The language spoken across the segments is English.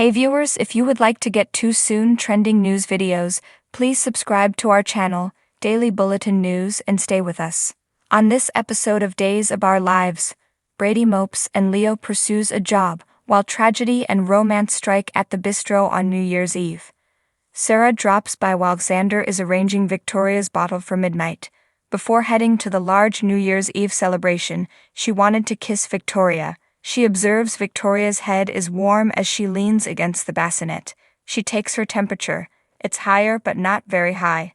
Hey viewers, if you would like to get too soon trending news videos, please subscribe to our channel, Daily Bulletin News, and stay with us. On this episode of Days of Our Lives, Brady mopes and Leo pursues a job, while tragedy and romance strike at the bistro on New Year's Eve. Sarah drops by while Xander is arranging Victoria's bottle for midnight. Before heading to the large New Year's Eve celebration, she wanted to kiss Victoria. She observes Victoria's head is warm as she leans against the bassinet. She takes her temperature. It's higher but not very high.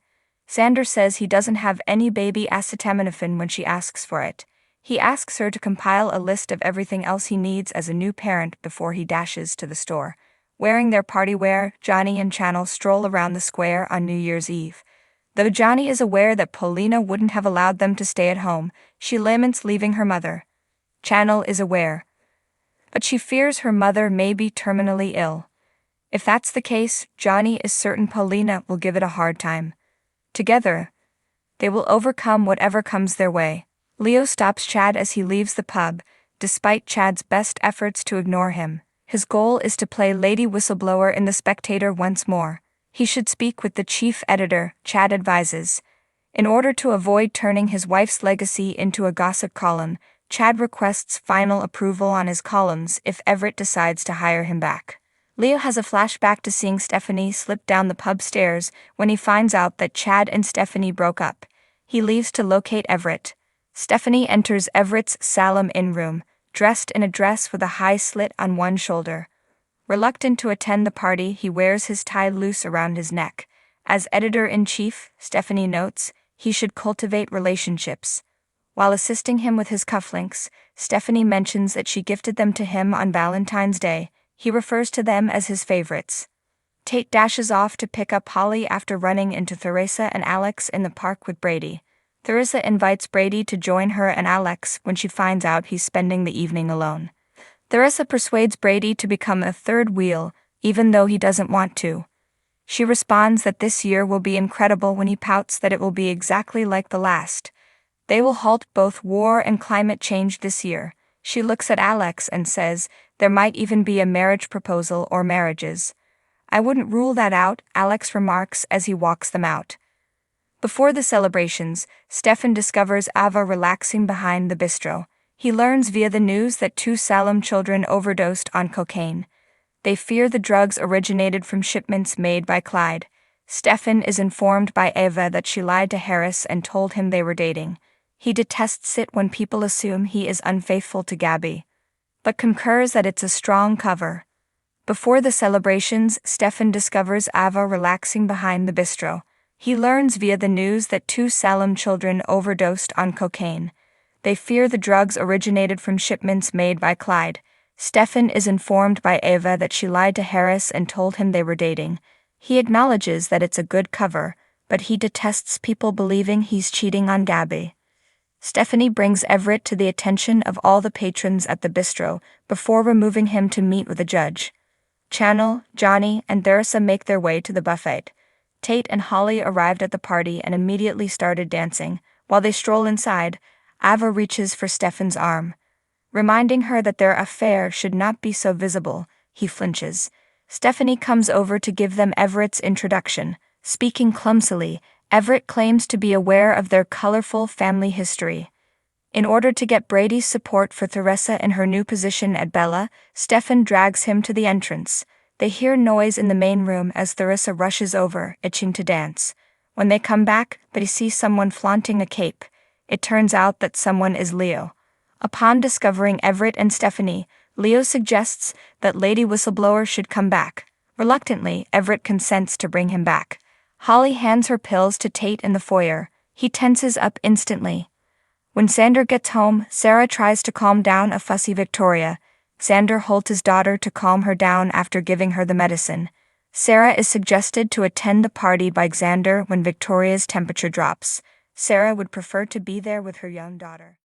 Xander says he doesn't have any baby acetaminophen when she asks for it. He asks her to compile a list of everything else he needs as a new parent before he dashes to the store. Wearing their party wear, Johnny and Channel stroll around the square on New Year's Eve. Though Johnny is aware that Paulina wouldn't have allowed them to stay at home, she laments leaving her mother. Channel is aware, but she fears her mother may be terminally ill. If that's the case, Johnny is certain Paulina will give it a hard time. Together, they will overcome whatever comes their way. Leo stops Chad as he leaves the pub, despite Chad's best efforts to ignore him. His goal is to play Lady Whistleblower in The Spectator once more. He should speak with the chief editor, Chad advises. In order to avoid turning his wife's legacy into a gossip column, Chad requests final approval on his columns if Everett decides to hire him back. Leo has a flashback to seeing Stephanie slip down the pub stairs when he finds out that Chad and Stephanie broke up. He leaves to locate Everett. Stephanie enters Everett's Salem Inn room, dressed in a dress with a high slit on one shoulder. Reluctant to attend the party, he wears his tie loose around his neck. As editor-in-chief, Stephanie notes, he should cultivate relationships. While assisting him with his cufflinks, Stephanie mentions that she gifted them to him on Valentine's Day. He refers to them as his favorites. Tate dashes off to pick up Holly after running into Theresa and Alex in the park with Brady. Theresa invites Brady to join her and Alex when she finds out he's spending the evening alone. Theresa persuades Brady to become a third wheel, even though he doesn't want to. She responds that this year will be incredible when he pouts that it will be exactly like the last. They will halt both war and climate change this year. She looks at Alex and says, there might even be a marriage proposal or marriages. I wouldn't rule that out, Alex remarks as he walks them out. Before the celebrations, Stefan discovers Ava relaxing behind the bistro. He learns via the news that 2 Salem children overdosed on cocaine. They fear the drugs originated from shipments made by Clyde. Stefan is informed by Ava that she lied to Harris and told him they were dating. He detests it when people assume he is unfaithful to Gabby, but concurs that it's a strong cover. Before the celebrations, Stefan discovers Ava relaxing behind the bistro. He learns via the news that 2 Salem children overdosed on cocaine. They fear the drugs originated from shipments made by Clyde. Stefan is informed by Ava that she lied to Harris and told him they were dating. He acknowledges that it's a good cover, but he detests people believing he's cheating on Gabby. Stephanie brings Everett to the attention of all the patrons at the bistro before removing him to meet with a judge. Channel, Johnny, and Theresa make their way to the buffet. Tate and Holly arrived at the party and immediately started dancing. While they stroll inside, Ava reaches for Stefan's arm. Reminding her that their affair should not be so visible, he flinches. Stephanie comes over to give them Everett's introduction. Speaking clumsily, Everett claims to be aware of their colorful family history. In order to get Brady's support for Theresa in her new position at Bella, Stefan drags him to the entrance. They hear noise in the main room as Theresa rushes over, itching to dance. When they come back, they see someone flaunting a cape. It turns out that someone is Leo. Upon discovering Everett and Stephanie, Leo suggests that Lady Whistleblower should come back. Reluctantly, Everett consents to bring him back. Holly hands her pills to Tate in the foyer. He tenses up instantly. When Xander gets home, Sarah tries to calm down a fussy Victoria. Xander holds his daughter to calm her down after giving her the medicine. Sarah is suggested to attend the party by Xander when Victoria's temperature drops. Sarah would prefer to be there with her young daughter.